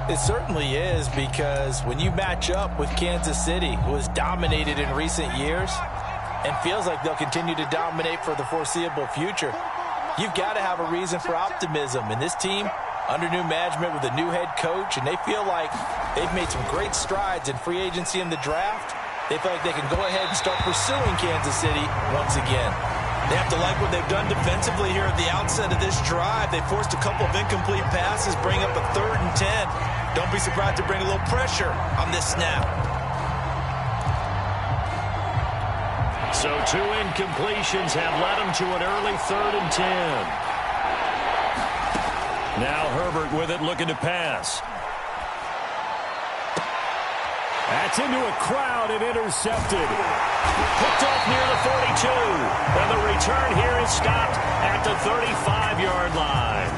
It certainly is, because when you match up with Kansas City, who has dominated in recent years and feels like they'll continue to dominate for the foreseeable future, you've got to have a reason for optimism. And this team, under new management with a new head coach, and they feel like they've made some great strides in free agency in the draft. They feel like they can go ahead and start pursuing Kansas City once again. They have to like what they've done defensively here at the outset of this drive. They forced a couple of incomplete passes, bring up a 3rd and 10. Don't be surprised to bring a little pressure on this snap. So 2 incompletions have led them to an early 3rd and 10. Now Herbert with it, looking to pass. That's into a crowd and intercepted. Picked off near the 42. And the return here is stopped at the 35-yard line.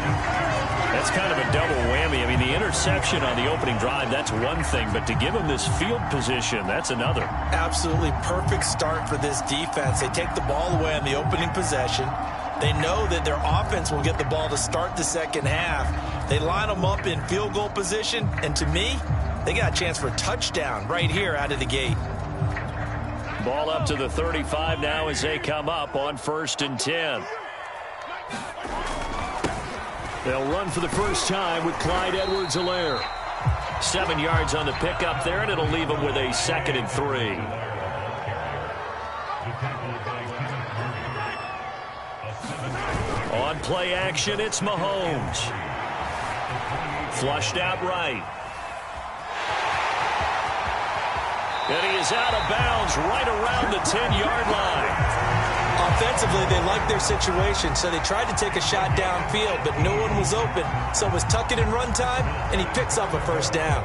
That's kind of a double whammy. I mean, the interception on the opening drive, that's one thing. But to give him this field position, that's another. Absolutely perfect start for this defense. They take the ball away on the opening possession. They know that their offense will get the ball to start the second half. They line them up in field goal position. And to me, they got a chance for a touchdown right here out of the gate. Ball up to the 35 now as they come up on 1st and 10. They'll run for the first time with Clyde Edwards-Helaire. 7 yards on the pickup there, and it'll leave them with a 2nd and 3. On play action, it's Mahomes. Flushed out right. And he is out of bounds right around the 10-yard line. Offensively, they liked their situation, so they tried to take a shot downfield, but no one was open. So it was tuck it and run time, and he picks up a first down.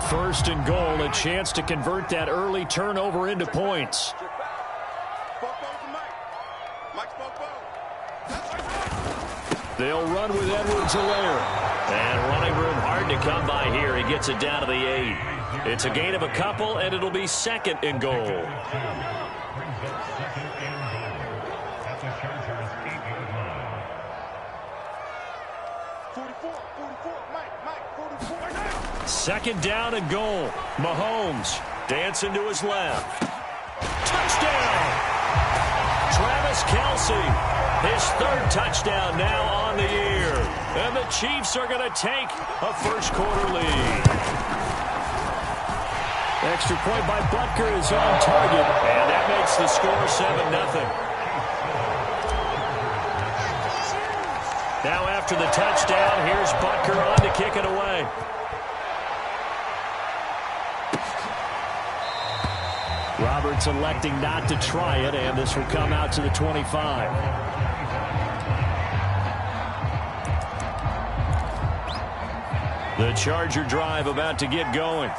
1st and goal, a chance to convert that early turnover into points. They'll run with Edwards-Helaire. And running room hard to come by here. He gets it down to the 8. It's a gain of a couple, and it'll be 2nd and goal. Second down and goal. Mahomes dancing to his left. Touchdown! Travis Kelce. His 3rd touchdown now on the year. And the Chiefs are going to take a first-quarter lead. Extra point by Butker is on target. And that makes the score 7-0. Now after the touchdown, here's Butker on to kick it away. Roberts electing not to try it, and this will come out to the 25. The Charger drive about to get going.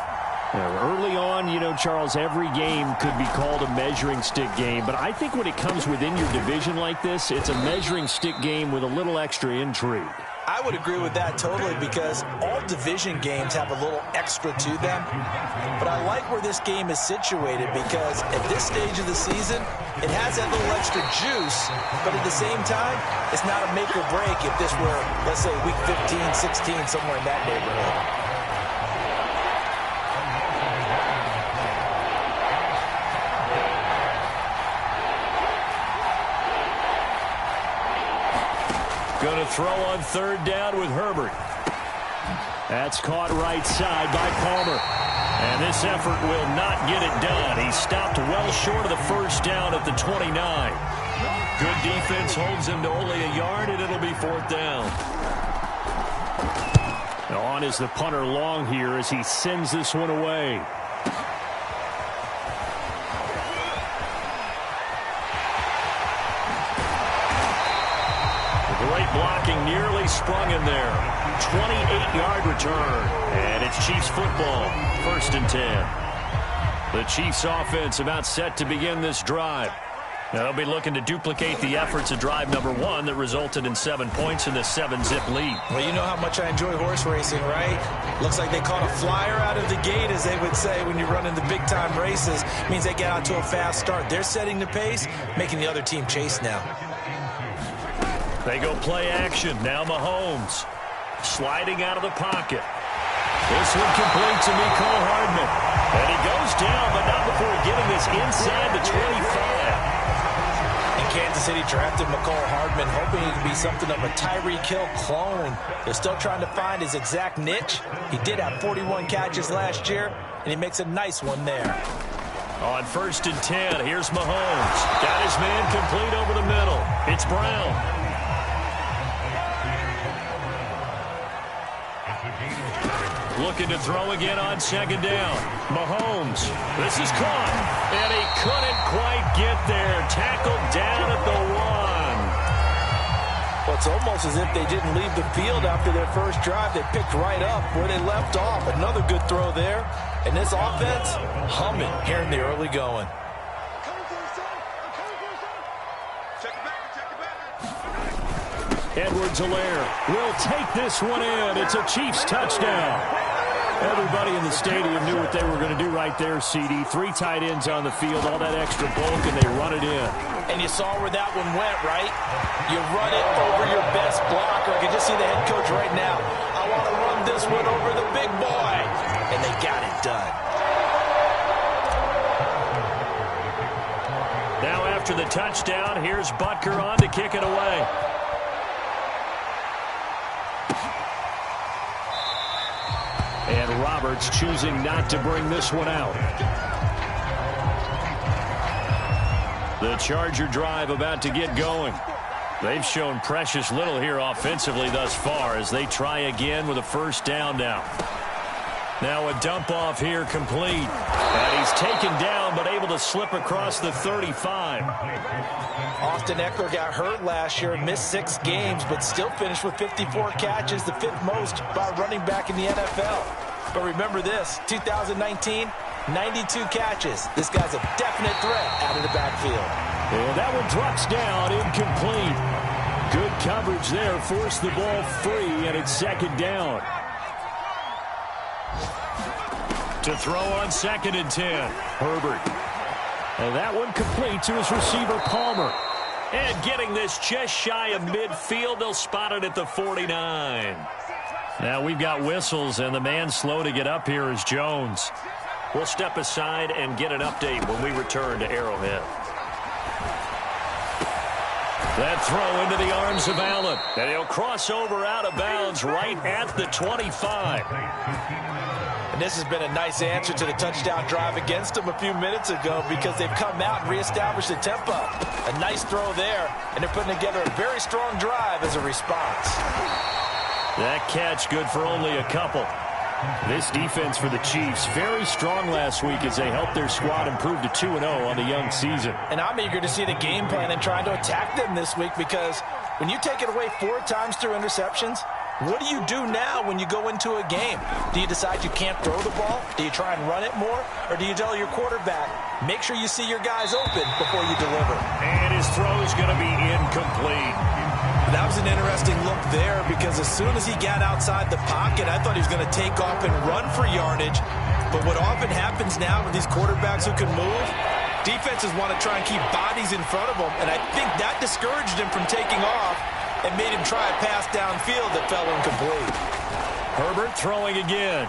Early on, you know, Charles, every game could be called a measuring stick game. But I think when it comes within your division like this, it's a measuring stick game with a little extra intrigue. I would agree with that totally, because all division games have a little extra to them. But I like where this game is situated, because at this stage of the season, it has that little extra juice, but at the same time, it's not a make or break if this were, let's say, week 15, 16, somewhere in that neighborhood. Going to throw on 3rd down with Herbert. That's caught right side by Palmer. And this effort will not get it done. He stopped well short of the first down at the 29. Good defense holds him to only a yard, and it'll be 4th down. Now on is the punter long here as he sends this one away. Great blocking, nearly sprung in there. 28-yard return. And it's Chiefs football, 1st and 10. The Chiefs offense about set to begin this drive. Now they'll be looking to duplicate the efforts of drive number 1 that resulted in 7 points in the 7-zip lead. Well, you know how much I enjoy horse racing, right? Looks like they caught a flyer out of the gate, as they would say when you're running the big-time races. It means they get out to a fast start. They're setting the pace, making the other team chase now. They go play action. Now Mahomes. Sliding out of the pocket. This one complete to Mecole Hardman. And he goes down, but not before getting this inside the 25. And Kansas City drafted Mecole Hardman, hoping he could be something of a Tyreek Hill clone. They're still trying to find his exact niche. He did have 41 catches last year, and he makes a nice one there. On 1st and 10, here's Mahomes. Got his man complete over the middle. It's Brown. Looking to throw again on 2nd down. Mahomes. This is caught. And he couldn't quite get there. Tackled down at the 1. Well, it's almost as if they didn't leave the field after their first drive. They picked right up where they left off. Another good throw there. And this offense, humming here in the early going. Edwards-Helaire will take this one in. It's a Chiefs touchdown. Everybody in the stadium knew what they were going to do right there, CD. 3 tight ends on the field, all that extra bulk, and they run it in. And you saw where that one went, right? You run it over your best blocker. I can just see the head coach right now. I want to run this one over the big boy. And they got it done. Now after the touchdown, here's Butker on to kick it away. And Roberts choosing not to bring this one out. The Charger drive about to get going. They've shown precious little here offensively thus far as they try again with a 1st down now. Now a dump off here complete. And he's taken down but able to slip across the 35. Austin Eckler got hurt last year and missed 6 games, but still finished with 54 catches, the 5th most by a running back in the NFL. But remember this, 2019, 92 catches. This guy's a definite threat out of the backfield. Well, that one drops down, incomplete. Good coverage there, forced the ball free, and it's 2nd down. To throw on 2nd and 10, Herbert. And that one complete to his receiver, Palmer. And getting this just shy of midfield, they'll spot it at the 49. Now we've got whistles, and the man slow to get up here is Jones. We'll step aside and get an update when we return to Arrowhead. That throw into the arms of Allen. And he'll cross over out of bounds right at the 25. And this has been a nice answer to the touchdown drive against them a few minutes ago because they've come out and reestablished the tempo. A nice throw there, and they're putting together a very strong drive as a response. That catch good for only a couple. This defense for the Chiefs, very strong last week as they helped their squad improve to 2-0 on the young season. And I'm eager to see the game plan and trying to attack them this week because when you take it away 4 times through interceptions, what do you do now when you go into a game? Do you decide you can't throw the ball? Do you try and run it more? Or do you tell your quarterback, make sure you see your guys open before you deliver? And his throw is going to be incomplete. That was an interesting look there because as soon as he got outside the pocket, I thought he was going to take off and run for yardage. But what often happens now with these quarterbacks who can move, defenses want to try and keep bodies in front of them, and I think that discouraged him from taking off and made him try a pass downfield that fell incomplete. Herbert throwing again.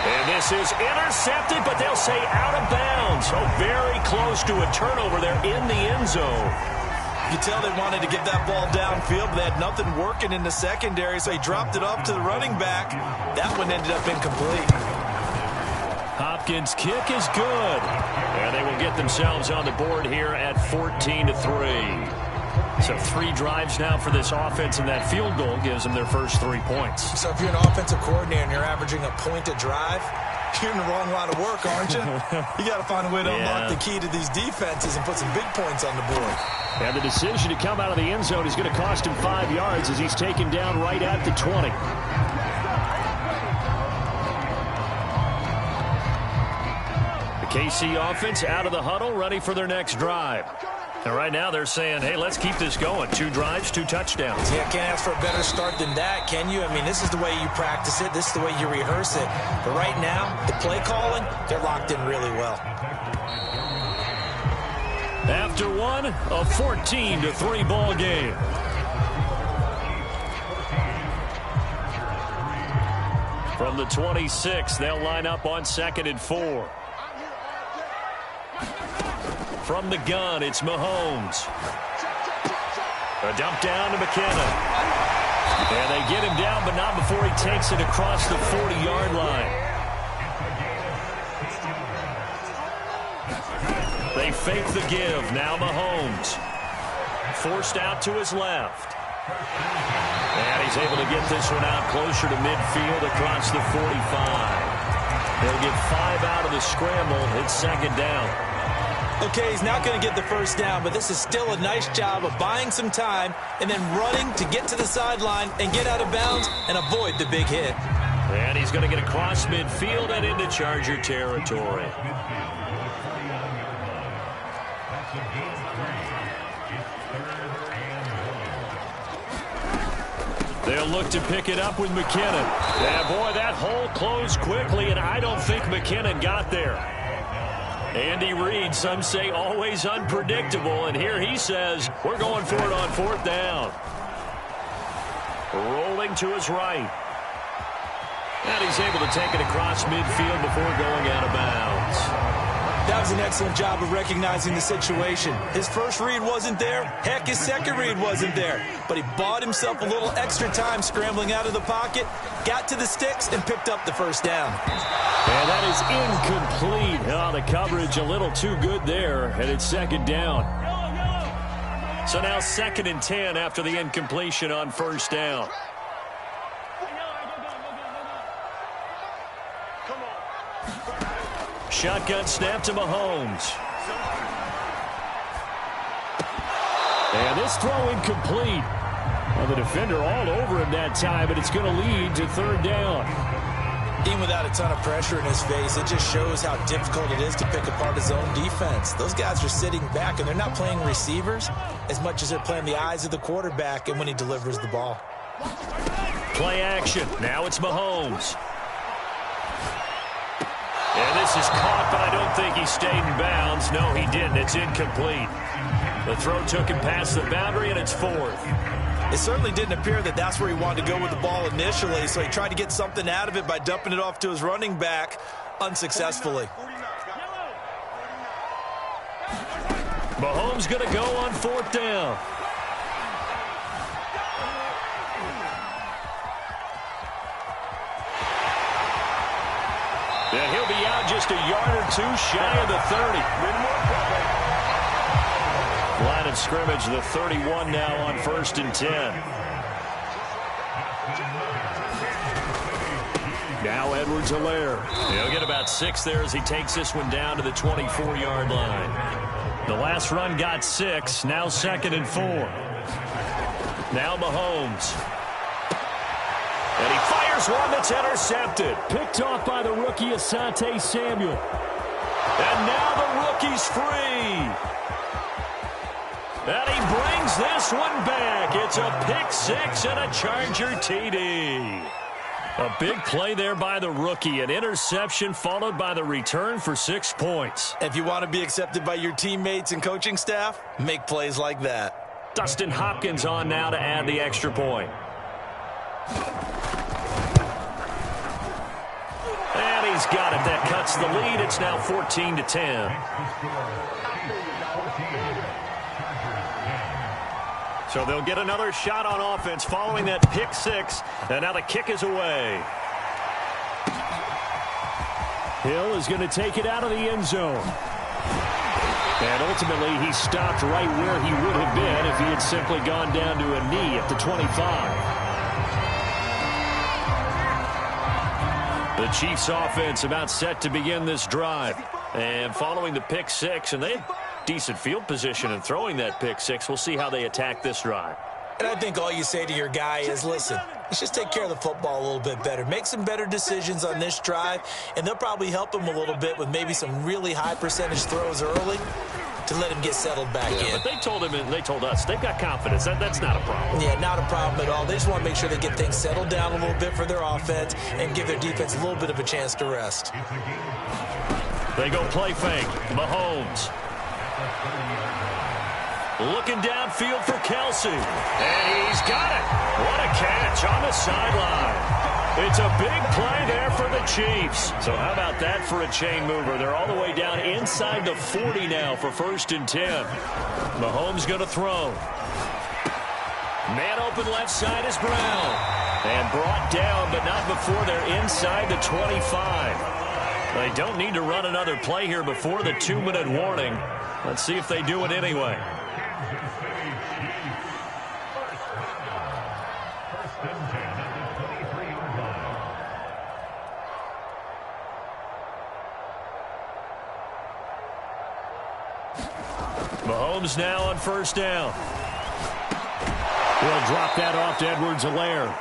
And this is intercepted, but they'll say out of bounds. So very close to a turnover there in the end zone. You tell they wanted to get that ball downfield, but they had nothing working in the secondary, so he dropped it off to the running back. That one ended up incomplete. Hopkins' kick is good. And they will get themselves on the board here at 14-3. So 3 drives now for this offense, and that field goal gives them their first 3 points. So if you're an offensive coordinator and you're averaging a point a drive, you're in the wrong line of work, aren't you? You got to find a way to unlock the key to these defenses and put some big points on the board. And the decision to come out of the end zone is going to cost him 5 yards as he's taken down right at the 20. The KC offense out of the huddle, ready for their next drive. And right now they're saying, hey, let's keep this going. 2 drives, 2 touchdowns. Yeah, can't ask for a better start than that, can you? I mean, this is the way you practice it. This is the way you rehearse it. But right now, the play calling, they're locked in really well. After one, a 14-3 ball game. From the 26, they'll line up on 2nd and 4. From the gun, it's Mahomes. A dump down to McKinnon. And they get him down, but not before he takes it across the 40-yard line. They fake the give. Now Mahomes. Forced out to his left. And he's able to get this one out closer to midfield across the 45. They'll get 5 out of the scramble. It's 2nd down. Okay, he's not going to get the first down, but this is still a nice job of buying some time and then running to get to the sideline and get out of bounds and avoid the big hit. And he's going to get across midfield and into Charger territory. They'll look to pick it up with McKinnon. Yeah, boy, that hole closed quickly, and I don't think McKinnon got there. Andy Reid, some say always unpredictable, and here he says, we're going for it on 4th down. Rolling to his right. And he's able to take it across midfield before going out of bounds. That was an excellent job of recognizing the situation. His first read wasn't there. Heck, his second read wasn't there. But he bought himself a little extra time scrambling out of the pocket, got to the sticks, and picked up the first down. And that is incomplete. Oh, the coverage a little too good there, and it's 2nd down. So now 2nd and 10 after the incompletion on 1st down. Shotgun snap to Mahomes. And this throw incomplete. Well, the defender all over him that time, but it's going to lead to 3rd down. Even without a ton of pressure in his face, it just shows how difficult it is to pick apart his own defense. Those guys are sitting back, and they're not playing receivers as much as they're playing the eyes of the quarterback and when he delivers the ball. Play action. Now it's Mahomes. And this is caught, but I don't think he stayed in bounds. No, he didn't. It's incomplete. The throw took him past the boundary, and it's 4th. It certainly didn't appear that that's where he wanted to go with the ball initially, so he tried to get something out of it by dumping it off to his running back unsuccessfully. Mahomes going to go on 4th down. And he'll be out just a yard or 2 shy of the 30. Line of scrimmage, the 31 now on 1st and 10. Now Edwards-Helaire. He'll get about 6 there as he takes this one down to the 24-yard line. The last run got 6. Now 2nd and 4. Now Mahomes. And he fires one that's intercepted. Picked off by the rookie Asante Samuel. And now the rookie's free. And he brings this one back. It's a pick-6 and a Charger TD. A big play there by the rookie. An interception followed by the return for 6 points. If you want to be accepted by your teammates and coaching staff, make plays like that. Dustin Hopkins on now to add the extra point. And he's got it. That cuts the lead. It's now 14-10. So they'll get another shot on offense following that pick-6. And now the kick is away. Hill is going to take it out of the end zone. And ultimately, he stopped right where he would have been if he had simply gone down to a knee at the 25. The Chiefs offense about set to begin this drive. And following the pick-6, and they had decent field position in throwing that pick-6. We'll see how they attack this drive. And I think all you say to your guy is, listen, let's just take care of the football a little bit better. Make some better decisions on this drive, and they'll probably help him a little bit with maybe some really high percentage throws early to let him get settled back in. But they told him and they told us they've got confidence. That's not a problem. Yeah, not a problem at all. They just want to make sure they get things settled down a little bit for their offense and give their defense a little bit of a chance to rest. They go play fake. Mahomes. Looking downfield for Kelce. And he's got it. What a catch on the sideline. It's a big play there for the Chiefs. So how about that for a chain mover? They're all the way down inside the 40 now for 1st and 10. Mahomes going to throw. Man open left side is Brown. And brought down, but not before they're inside the 25. They don't need to run another play here before the 2-minute warning. Let's see if they do it anyway. Mahomes now on 1st down. He'll drop that off to Edwards-Helaire.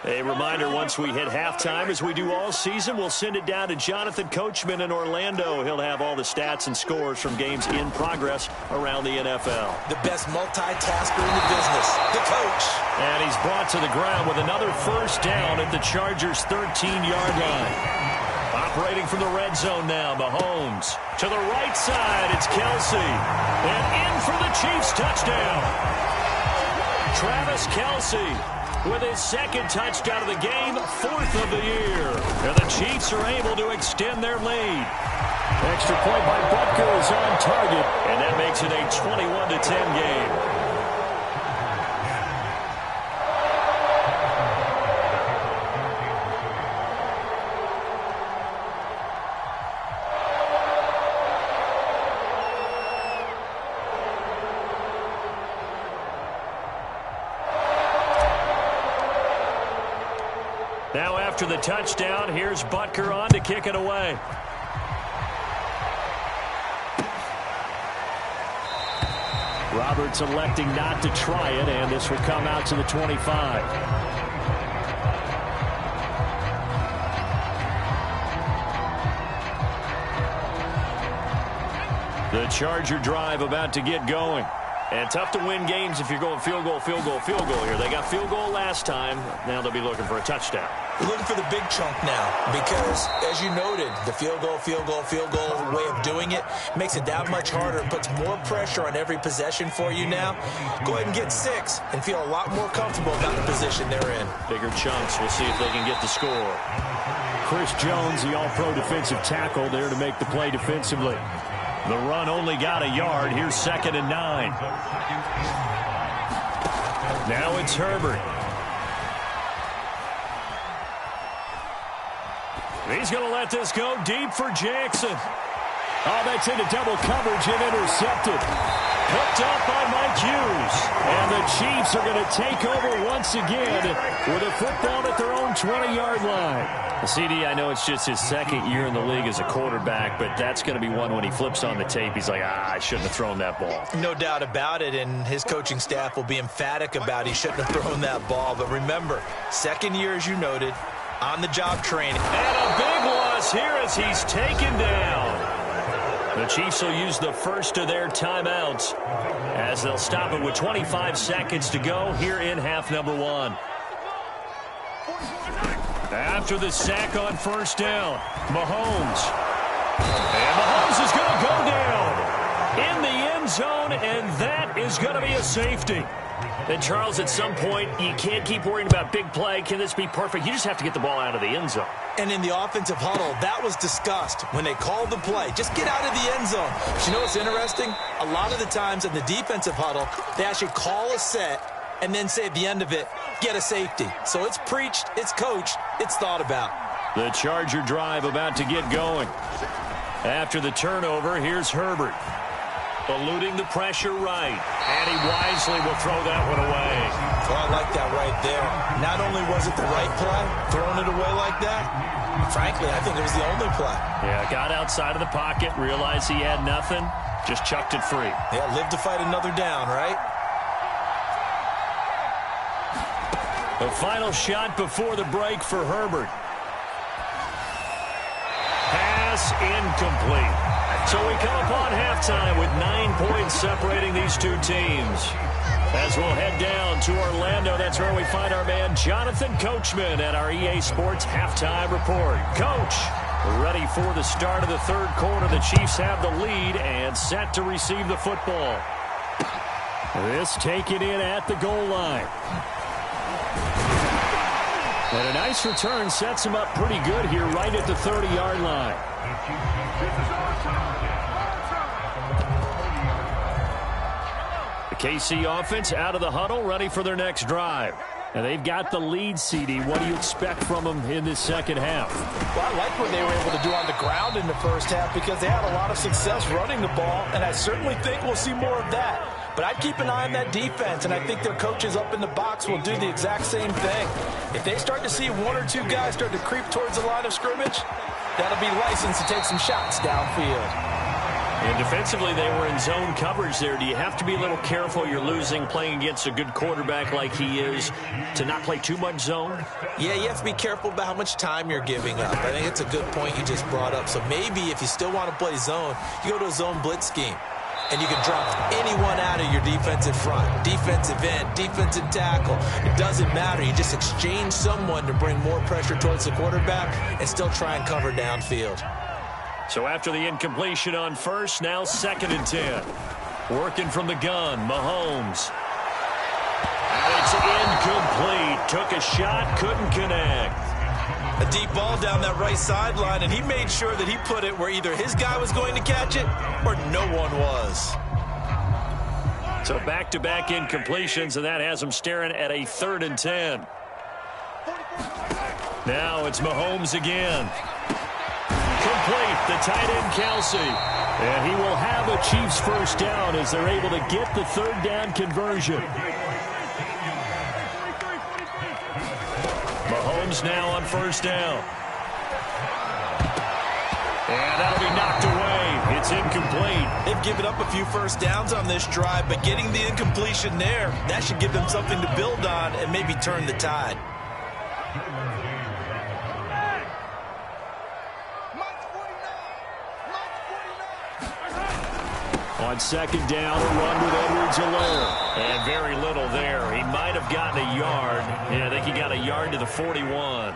A reminder, once we hit halftime, as we do all season, we'll send it down to Jonathan Coachman in Orlando. He'll have all the stats and scores from games in progress around the NFL. The best multitasker in the business, the coach. And he's brought to the ground with another 1st down at the Chargers' 13-yard line. Operating from the red zone now, Mahomes. To the right side, it's Kelce. And in for the Chiefs touchdown. Travis Kelce with his 2nd touchdown of the game, 4th of the year. And the Chiefs are able to extend their lead. Extra point by Butker is on target, and that makes it a 21-10 game. Now after the touchdown, here's Butker on to kick it away. Roberts electing not to try it, and this will come out to the 25. The Charger drive about to get going. And tough to win games if you're going field goal, field goal, field goal here. They got field goal last time. Now they'll be looking for a touchdown. We're looking for the big chunk now because, as you noted, the field goal way of doing it makes it that much harder. It puts more pressure on every possession for you now. Go ahead and get 6 and feel a lot more comfortable about the position they're in. Bigger chunks. We'll see if they can get the score. Chris Jones, the all-pro defensive tackle, there to make the play defensively. The run only got a yard. Here's 2nd and 9. Now it's Herbert. He's going to let this go deep for Jackson. Oh, that's into double coverage and intercepted. Picked up by Mike Hughes. And the Chiefs are going to take over once again with a football at their own 20-yard line. CD, I know it's just his 2nd year in the league as a quarterback, but that's going to be one when he flips on the tape. He's like, I shouldn't have thrown that ball. No doubt about it, and his coaching staff will be emphatic about he shouldn't have thrown that ball. But remember, 2nd year, as you noted, on-the-job training. And a big loss here as he's taken down. The Chiefs will use the first of their timeouts as they'll stop it with 25 seconds to go here in half number 1. After the sack on 1st down, Mahomes. And Mahomes is going to go down in the end zone, and that is going to be a safety. And, Charles, at some point, you can't keep worrying about big play. Can this be perfect? You just have to get the ball out of the end zone. And in the offensive huddle, that was discussed when they called the play. Just get out of the end zone. But you know what's interesting? A lot of the times in the defensive huddle, they actually call a set and then say at the end of it, get a safety. So it's preached, it's coached, it's thought about. The Charger drive about to get going. After the turnover, here's Herbert. Eluding the pressure right. And he wisely will throw that one away. Well, I like that right there. Not only was it the right play, throwing it away like that, frankly, I think it was the only play. Yeah, got outside of the pocket, realized he had nothing, just chucked it free. Yeah, live to fight another down, right? The final shot before the break for Herbert. Pass incomplete. So we come upon halftime with 9 points separating these two teams. As we'll head down to Orlando, that's where we find our man Jonathan Coachman at our EA Sports Halftime Report. Coach. Ready for the start of the third quarter. The Chiefs have the lead and set to receive the football. This taken in at the goal line. And a nice return sets him up pretty good here right at the 30-yard line. The KC offense out of the huddle, ready for their next drive. And they've got the lead, CD. What do you expect from them in this second half? Well, I like what they were able to do on the ground in the first half because they had a lot of success running the ball, and I certainly think we'll see more of that. But I'd keep an eye on that defense, and I think their coaches up in the box will do the exact same thing. If they start to see one or two guys start to creep towards the line of scrimmage, that'll be licensed to take some shots downfield. And defensively, they were in zone coverage there. Do you have to be a little careful? You're losing playing against a good quarterback like he is to not play too much zone? Yeah, you have to be careful about how much time you're giving up. I think it's a good point you just brought up. So maybe if you still want to play zone, you go to a zone blitz scheme. And you can drop anyone out of your defensive front, defensive end, defensive tackle. It doesn't matter. You just exchange someone to bring more pressure towards the quarterback and still try and cover downfield. So after the incompletion on first, now 2nd and 10. Working from the gun, Mahomes. And it's incomplete. Took a shot, couldn't connect. A deep ball down that right sideline, and he made sure that he put it where either his guy was going to catch it or no one was. So back-to-back incompletions, and that has him staring at a 3rd and 10. Now it's Mahomes again. Complete, the tight end Kelsey. And he will have a Chiefs first down as they're able to get the 3rd down conversion. Mahomes now on first down. And that'll be knocked away. It's incomplete. They've given up a few first downs on this drive, but getting the incompletion there, that should give them something to build on and maybe turn the tide. On 2nd down, a run with Edwards-Helaire. And very little there. He might have gotten a yard. Yeah, I think he got a yard to the 41.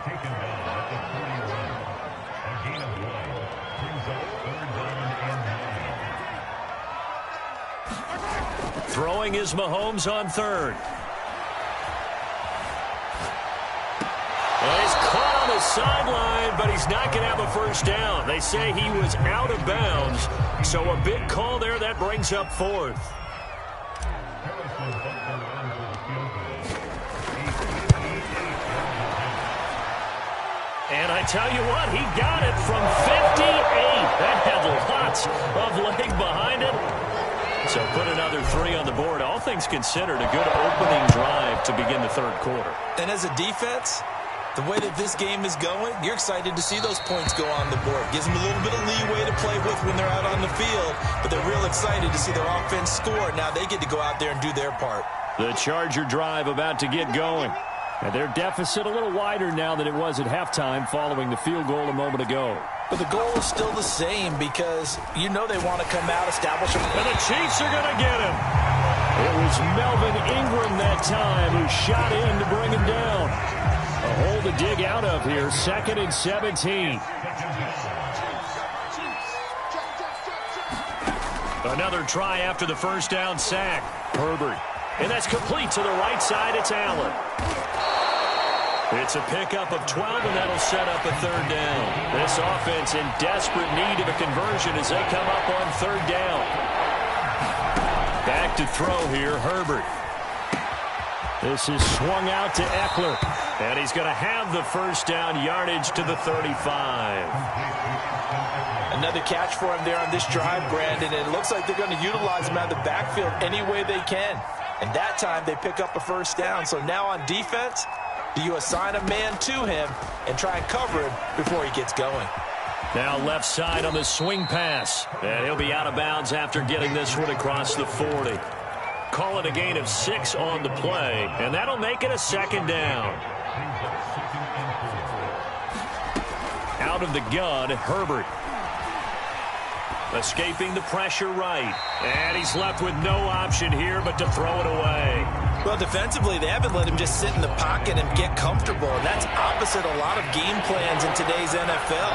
Throwing is Mahomes on 3rd. And he's caught on the sideline, but he's not going to have a first down. They say he was out of bounds. So a big call there that brings up 4th. And I tell you what, he got it from 58. That had lots of leg behind it. So put another 3 on the board. All things considered, a good opening drive to begin the 3rd quarter. And as a defense, the way that this game is going, you're excited to see those points go on the board. Gives them a little bit of leeway to play with when they're out on the field, but they're real excited to see their offense score. Now they get to go out there and do their part. The Charger drive about to get going. And their deficit a little wider now than it was at halftime following the field goal a moment ago. But the goal is still the same because you know they want to come out, establish them. And the Chiefs are going to get him. It was Melvin Ingram that time who shot in to bring him down. A hole to dig out of here, 2nd and 17. Another try after the first down sack. Herbert. And that's complete to the right side. It's Allen. It's a pickup of 12, and that'll set up a 3rd down. This offense in desperate need of a conversion as they come up on 3rd down. Back to throw here, Herbert. This is swung out to Eckler. And he's going to have the first down, yardage to the 35. Another catch for him there on this drive, Brandon. And it looks like they're going to utilize him out of the backfield any way they can. And that time they pick up a first down. So now on defense, do you assign a man to him and try and cover him before he gets going? Now left side on the swing pass. And he'll be out of bounds after getting this one across the 40. Call it a gain of 6 on the play. And that'll make it a 2nd down. Out of the gun, Herbert. Escaping the pressure right. And he's left with no option here but to throw it away. Well, defensively, they haven't let him just sit in the pocket and get comfortable. And that's opposite a lot of game plans in today's NFL.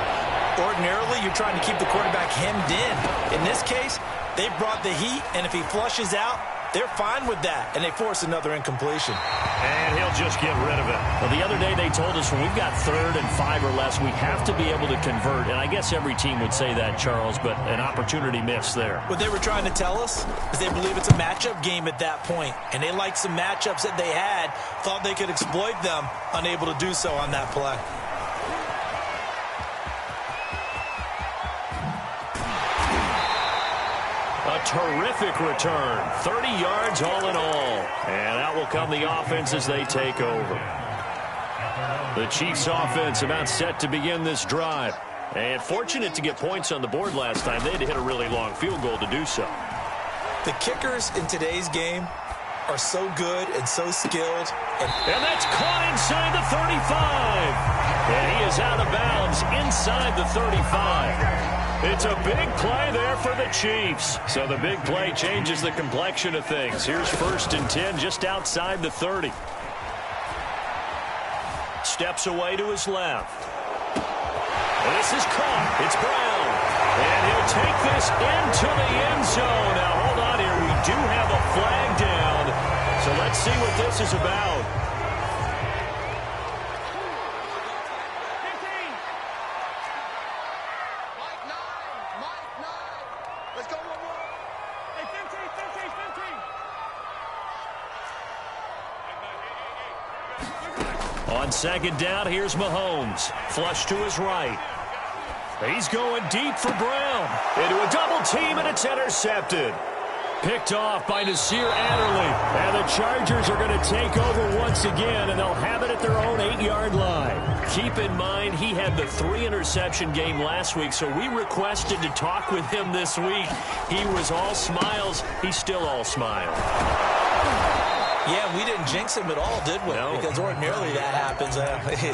Ordinarily, you're trying to keep the quarterback hemmed in. In this case, they brought the heat, and if he flushes out, they're fine with that, and they force another incompletion. And he'll just get rid of it. Well, the other day they told us when we've got 3rd and 5 or less, we have to be able to convert. And I guess every team would say that, Charles, but an opportunity missed there. What they were trying to tell us is they believe it's a matchup game at that point, and they liked some matchups that they had, thought they could exploit them, unable to do so on that play. A terrific return. 30 yards all in all. And out will come the offense as they take over. The Chiefs offense about set to begin this drive. And fortunate to get points on the board last time. They had to hit a really long field goal to do so. The kickers in today's game are so good and so skilled. And that's caught inside the 35. And he is out of bounds inside the 35. It's a big play there for the Chiefs. So the big play changes the complexion of things. Here's 1st and 10 just outside the 30. Steps away to his left. And this is caught. It's Brown. And he'll take this into the end zone. Now, hold on here. We do have a flag down. So let's see what this is about. On 2nd down, here's Mahomes. Flush to his right. He's going deep for Brown. Into a double team, and it's intercepted. Picked off by Nasir Adderley. And the Chargers are going to take over once again, and they'll have it at their own 8-yard line. Keep in mind, he had the 3-interception game last week, so we requested to talk with him this week. He was all smiles. He's still all smiles. Yeah, we didn't jinx him at all, did we? No. Because ordinarily that happens.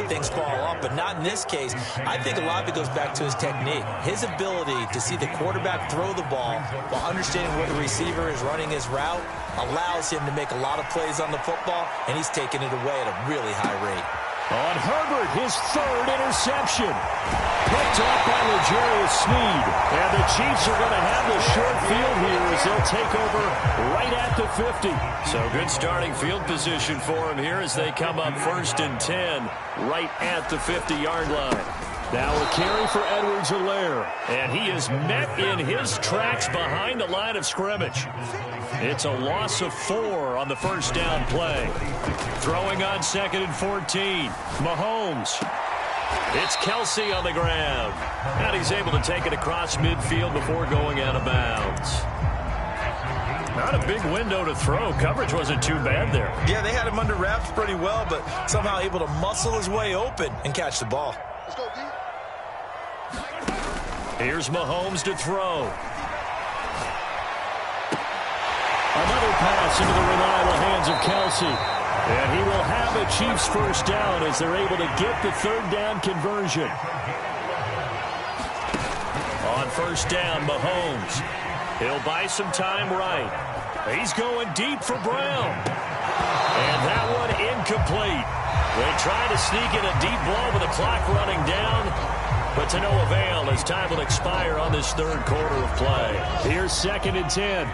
Things fall off, but not in this case. I think a lot of it goes back to his technique. His ability to see the quarterback throw the ball while understanding where the receiver is running his route allows him to make a lot of plays on the football, and he's taking it away at a really high rate. On Herbert, his 3rd interception. Picked off by L'Jarius Sneed. And the Chiefs are going to have the short field here as they'll take over right at the 50. So good starting field position for him here as they come up 1st and 10 right at the 50-yard line. Now a carry for Edwards-Helaire. And he is met in his tracks behind the line of scrimmage. It's a loss of 4 on the 1st down play. Throwing on 2nd and 14. Mahomes. It's Kelce on the ground. And he's able to take it across midfield before going out of bounds. Not a big window to throw. Coverage wasn't too bad there. Yeah, they had him under wraps pretty well, but somehow able to muscle his way open and catch the ball. Let's go, D. Here's Mahomes to throw. Another pass into the reliable hands of Kelce. And he will have a Chiefs 1st down as they're able to get the 3rd down conversion. On 1st down, Mahomes. He'll buy some time right. He's going deep for Brown. And that one incomplete. They try to sneak in a deep ball with the clock running down, but to no avail as time will expire on this 3rd quarter of play. Here's 2nd and 10.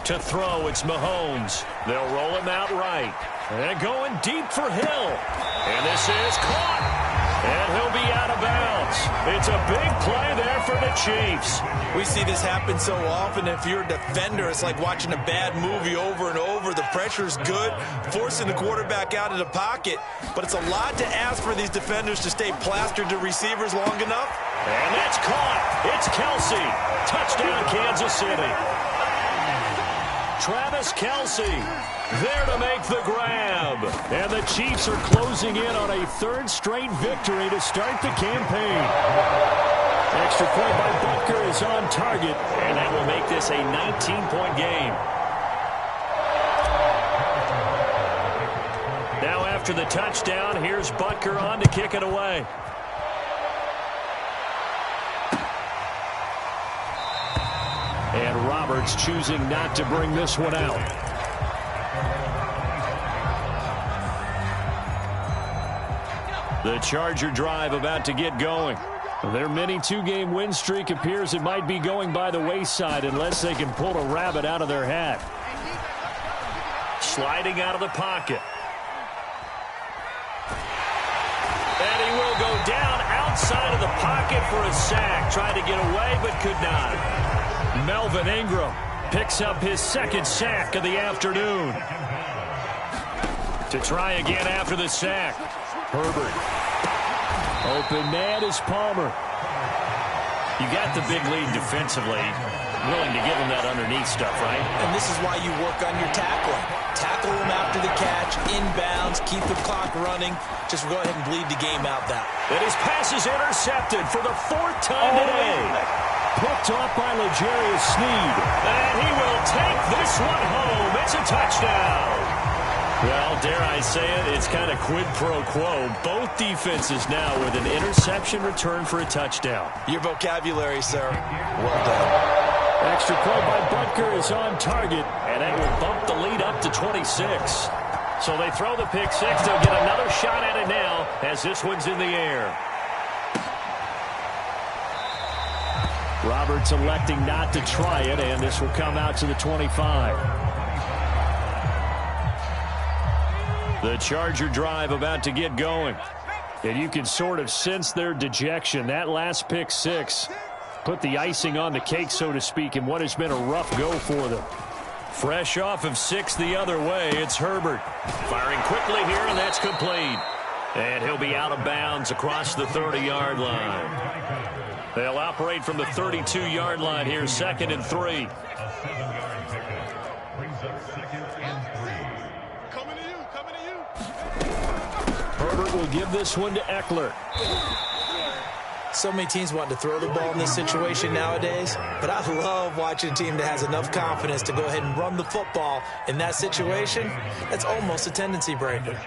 To throw, it's Mahomes. They'll roll him out right. And going deep for Hill. And this is caught. And he'll be out of bounds. It's a big play there for the Chiefs. We see this happen so often. If you're a defender, it's like watching a bad movie over and over. The pressure's good, forcing the quarterback out of the pocket. But it's a lot to ask for these defenders to stay plastered to receivers long enough. And that's caught. It's Kelce. Touchdown, Kansas City. Travis Kelce there to make the grab. And the Chiefs are closing in on a 3rd straight victory to start the campaign. Extra point by Butker is on target, and that will make this a 19-point game. Now after the touchdown, here's Butker on to kick it away. And Roberts choosing not to bring this one out. The Charger drive about to get going. Their mini two-game win streak appears it might be going by the wayside unless they can pull a rabbit out of their hat. Sliding out of the pocket. And he will go down outside of the pocket for a sack. Tried to get away but could not. Melvin Ingram picks up his second sack of the afternoon. To try again after the sack. Herbert. Open man is Palmer. You got the big lead defensively. Willing to give him that underneath stuff, right? And this is why you work on your tackling. Tackle him after the catch, inbounds, keep the clock running. Just go ahead and bleed the game out that way. And his pass is intercepted for the fourth time today. Picked off by L'Jarius Sneed. And he will take this one home. It's a touchdown. Well, dare I say it, it's kind of quid pro quo. Both defenses now with an interception return for a touchdown. Your vocabulary, sir. Well done. Extra point by Butker is on target, and that will bump the lead up to 26. So they throw the pick six. They'll get another shot at it now as this one's in the air. Roberts electing not to try it, and this will come out to the 25. The Charger drive about to get going. And you can sort of sense their dejection. That last pick six put the icing on the cake, so to speak, in what has been a rough go for them. Fresh off of six the other way, it's Herbert. Firing quickly here, and that's complete. And he'll be out of bounds across the 30-yard line. They'll operate from the 32-yard line here, 2nd and 3. Herbert will give this one to Eckler. So many teams want to throw the ball in this situation nowadays, but I love watching a team that has enough confidence to go ahead and run the football in that situation. That's almost a tendency breaker.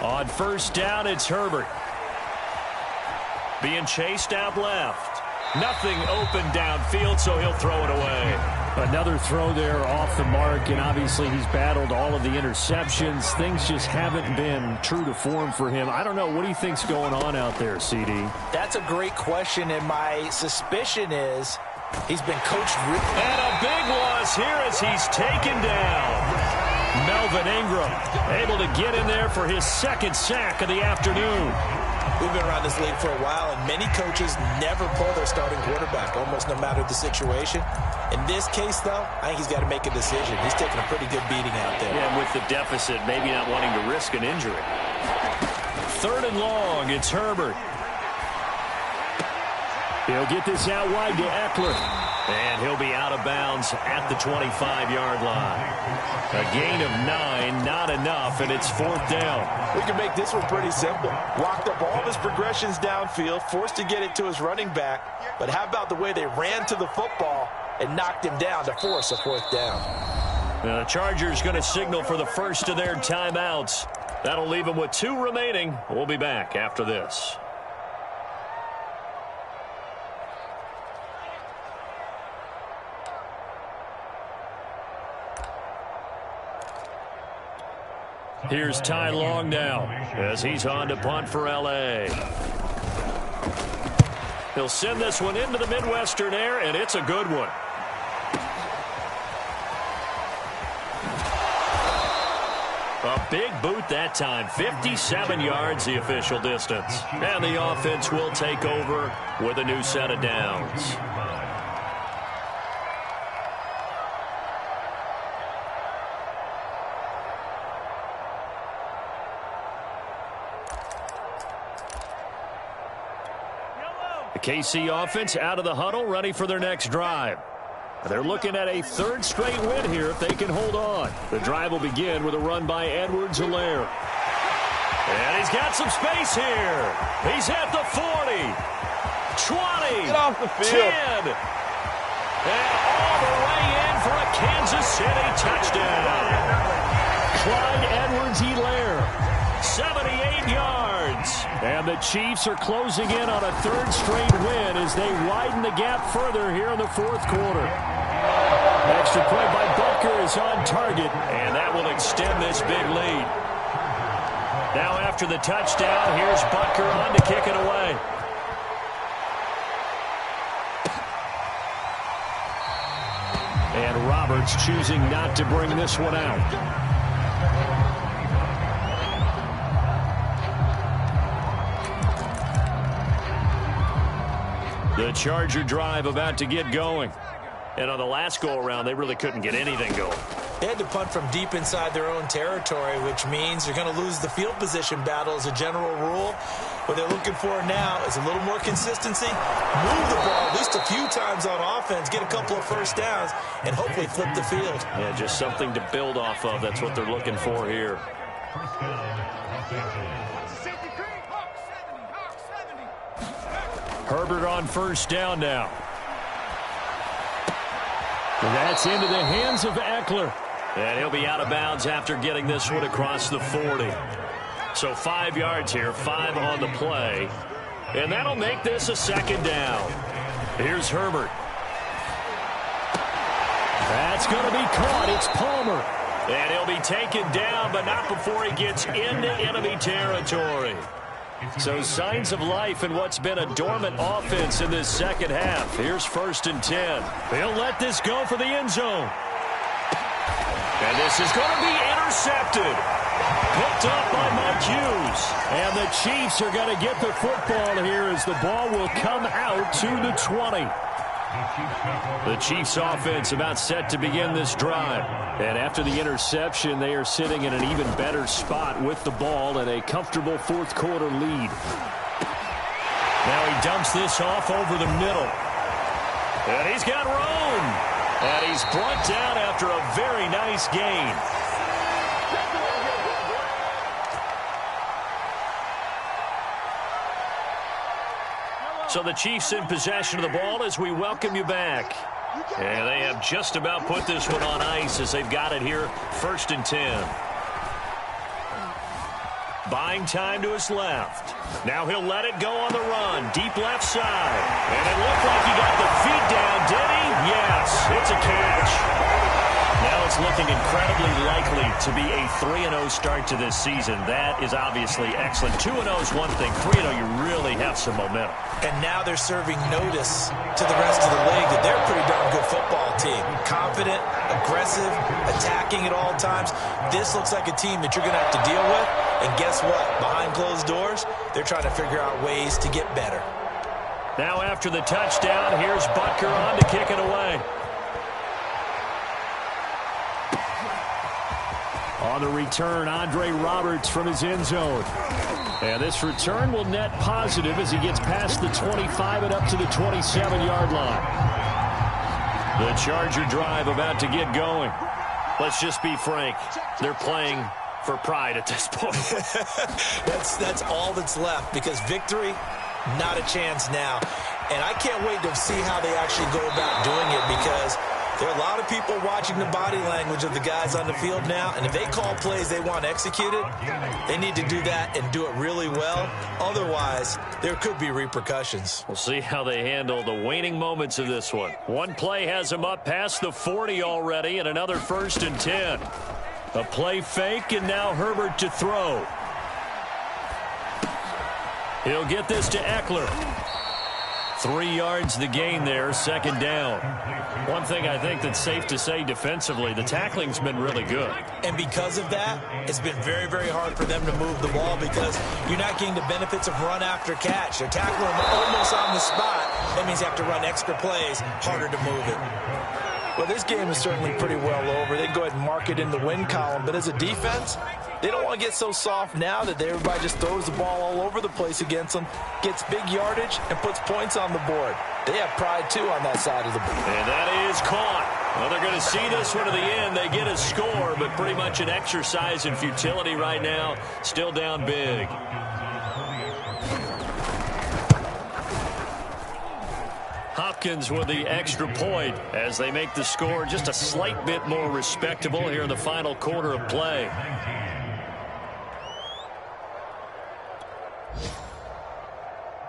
On first down, it's Herbert. Being chased out left. Nothing open downfield, so he'll throw it away. Another throw there off the mark, and obviously he's battled all of the interceptions. Things just haven't been true to form for him. I don't know. What do you think's going on out there, CD? That's a great question, and my suspicion is he's been coached. And a big loss here as he's taken down. Melvin Ingram able to get in there for his second sack of the afternoon. We've been around this league for a while, and many coaches never pull their starting quarterback, almost no matter the situation. In this case, though, I think he's got to make a decision. He's taking a pretty good beating out there. Yeah, with the deficit, maybe not wanting to risk an injury. 3rd and long, it's Herbert. He'll get this out wide to Eckler. And he'll be out of bounds at the 25-yard line. A gain of 9, not enough, and it's 4th down. We can make this one pretty simple. Walked up all of his progressions downfield, forced to get it to his running back. But how about the way they ran to the football and knocked him down to force a 4th down? Now the Chargers going to signal for the first of their timeouts. That'll leave them with 2 remaining. We'll be back after this. Here's Ty Long now as he's on to punt for L.A. He'll send this one into the Midwestern air, and it's a good one. A big boot that time. 57 yards the official distance. And the offense will take over with a new set of downs. KC offense out of the huddle, ready for their next drive. They're looking at a 3rd straight win here if they can hold on. The drive will begin with a run by Edwards-Helaire. And he's got some space here. He's at the 40, 20, Get off the field. 10, and all the way in for a Kansas City touchdown. Clyde Edwards-Helaire 78 yards. And the Chiefs are closing in on a third straight win as they widen the gap further here in the fourth quarter. Extra point by Butker is on target, and that will extend this big lead. Now after the touchdown, here's Butker on to kick it away. And Roberts choosing not to bring this one out. The Charger drive about to get going. And on the last go-around, they really couldn't get anything going. They had to punt from deep inside their own territory, which means they're going to lose the field position battle as a general rule. What they're looking for now is a little more consistency, move the ball at least a few times on offense, get a couple of first downs, and hopefully flip the field. Yeah, just something to build off of. That's what they're looking for here. Herbert on first down now. That's into the hands of Eckler. And he'll be out of bounds after getting this one across the 40. So 5 yards here, 5 on the play. And that'll make this a second down. Here's Herbert. That's going to be caught. It's Palmer. And he'll be taken down, but not before he gets into enemy territory. So signs of life in what's been a dormant offense in this second half. Here's 1st and 10. They'll let this go for the end zone. And this is going to be intercepted. Picked up by Mike Hughes. And the Chiefs are going to get the football here as the ball will come out to the 20. The Chiefs offense about set to begin this drive. And after the interception, they are sitting in an even better spot with the ball and a comfortable fourth quarter lead. Now he dumps this off over the middle. And he's got room. And he's brought down after a very nice gain. So the Chiefs in possession of the ball as we welcome you back. And they have just about put this one on ice as they've got it here, 1st and 10. Buying time to his left. Now he'll let it go on the run. Deep left side. And it looked like he got the feet down, did he? Yes, it's a catch. Now it's looking incredibly likely to be a 3-0 start to this season. That is obviously excellent. 2-0 is one thing. 3-0, you really have some momentum. And now they're serving notice to the rest of the league that they're a pretty darn good football team. Confident, aggressive, attacking at all times. This looks like a team that you're going to have to deal with. And guess what? Behind closed doors, they're trying to figure out ways to get better. Now after the touchdown, here's Butker on to kick it away. On the return, Andre Roberts from his end zone. And this return will net positive as he gets past the 25 and up to the 27-yard line. The Charger drive about to get going. Let's just be frank. They're playing for pride at this point. That's all that's left, because victory, not a chance now. And I can't wait to see how they actually go about doing it, because there are a lot of people watching the body language of the guys on the field now, and if they call plays they want executed, they need to do that and do it really well. Otherwise, there could be repercussions. We'll see how they handle the waning moments of this one. One play has them up past the 40 already, and another 1st and 10. A play fake, and now Herbert to throw. He'll get this to Eckler. 3 yards the gain there, 2nd down. One thing I think that's safe to say defensively, the tackling's been really good. And because of that, it's been very, very hard for them to move the ball, because you're not getting the benefits of run after catch. They're tackling almost on the spot. That means you have to run extra plays, harder to move it. Well, this game is certainly pretty well over. They can go ahead and mark it in the win column. But as a defense, they don't want to get so soft now that everybody just throws the ball all over the place against them, gets big yardage, and puts points on the board. They have pride, too, on that side of the board. And that is caught. Well, they're going to see this one to the end. They get a score, but pretty much an exercise in futility right now. Still down big. Hopkins with the extra point as they make the score just a slight bit more respectable here in the final quarter of play.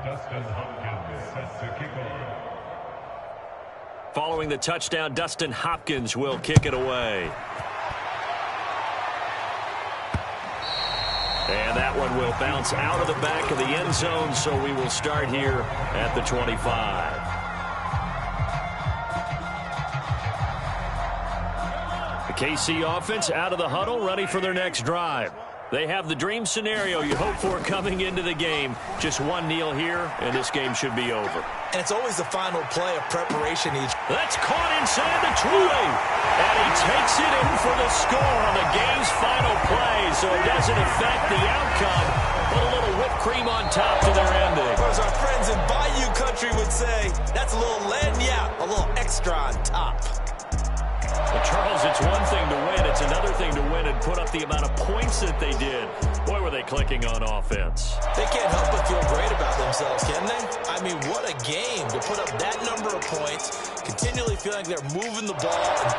Dustin Hopkins set to kick off. Following the touchdown, Dustin Hopkins will kick it away. And that one will bounce out of the back of the end zone, so we will start here at the 25. The KC offense out of the huddle, ready for their next drive. They have the dream scenario you hope for coming into the game. Just one kneel here, and this game should be over. And it's always the final play of preparation each. That's caught inside the 20. And he takes it in for the score on the game's final play, so it doesn't affect the outcome. Put a little whipped cream on top to their ending. As our friends in Bayou Country would say, that's a little lagniappe, a little extra on top. Well, Charles, it's one thing to win. It's another thing to win and put up the amount of points that they did. Boy, were they clicking on offense. They can't help but feel great about themselves, can they? I mean, what a game to put up that number of points, continually feeling like they're moving the ball and